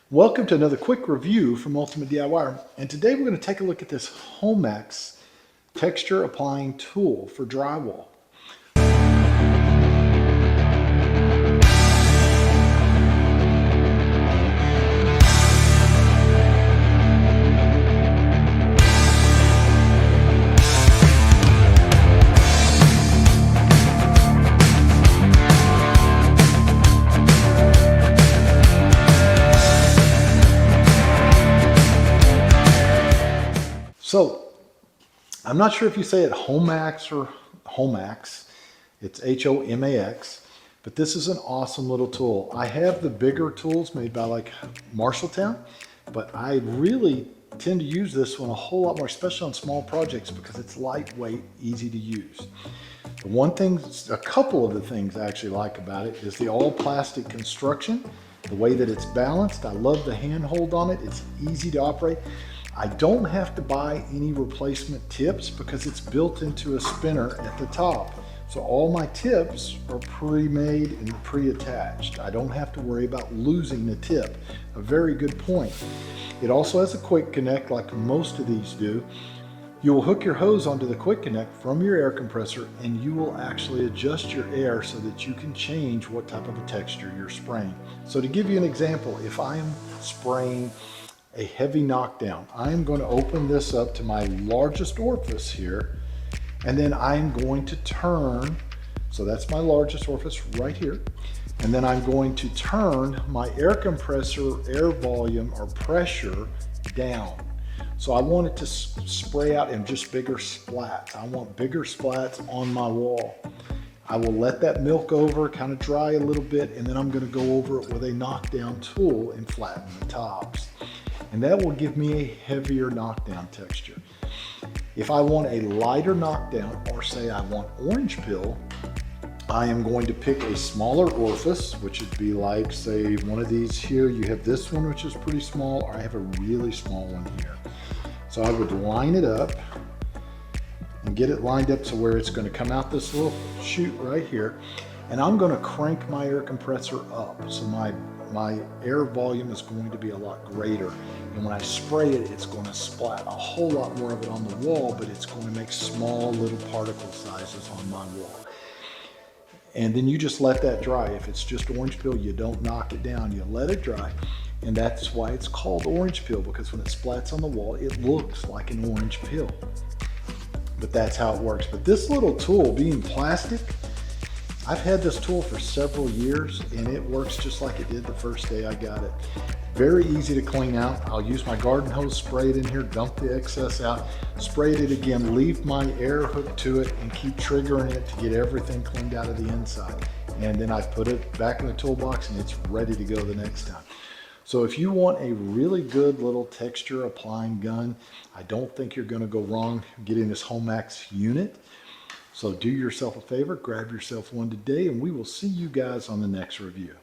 Welcome to another quick review from Ultimate DIY, and today we're going to take a look at this Homeowners texture applying tool for drywall. So, I'm not sure if you say it Homax or Homax. It's Homax, but this is an awesome little tool. I have the bigger tools made by like Marshalltown, but I really tend to use this one a whole lot more, especially on small projects because it's lightweight, easy to use. The one thing, a couple of the things I actually like about it is the all plastic construction, the way that it's balanced. I love the handhold on it. It's easy to operate. I don't have to buy any replacement tips because it's built into a spinner at the top. So all my tips are pre-made and pre-attached. I don't have to worry about losing the tip. A very good point. It also has a quick connect like most of these do. You will hook your hose onto the quick connect from your air compressor and you will actually adjust your air so that you can change what type of a texture you're spraying. So to give you an example, if I am spraying a heavy knockdown, I am going to open this up to my largest orifice here, and then I'm going to turn, so that's my largest orifice right here, and then I'm going to turn my air compressor air volume or pressure down. So I want it to spray out in just bigger splats. I want bigger splats on my wall. I will let that milk over, kind of dry a little bit, and then I'm going to go over it with a knockdown tool and flatten the tops. And that will give me a heavier knockdown texture. If I want a lighter knockdown, or say I want orange peel, I am going to pick a smaller orifice, which would be like, say, one of these here. You have this one, which is pretty small, or I have a really small one here. So I would line it up and get it lined up to where it's going to come out this little chute right here. And I'm going to crank my air compressor up. So my air volume is going to be a lot greater. And when I spray it, it's going to splat a whole lot more of it on the wall, but it's going to make small little particle sizes on my wall. And then you just let that dry. If it's just orange peel, you don't knock it down, you let it dry. And that's why it's called orange peel, because when it splats on the wall, it looks like an orange peel. But that's how it works. But this little tool, being plastic, I've had this tool for several years and it works just like it did the first day I got it. Very easy to clean out. I'll use my garden hose, spray it in here, dump the excess out, spray it again, leave my air hooked to it and keep triggering it to get everything cleaned out of the inside. And then I put it back in the toolbox and it's ready to go the next time. So if you want a really good little texture applying gun, I don't think you're going to go wrong getting this Homax unit. So do yourself a favor, grab yourself one today, and we will see you guys on the next review.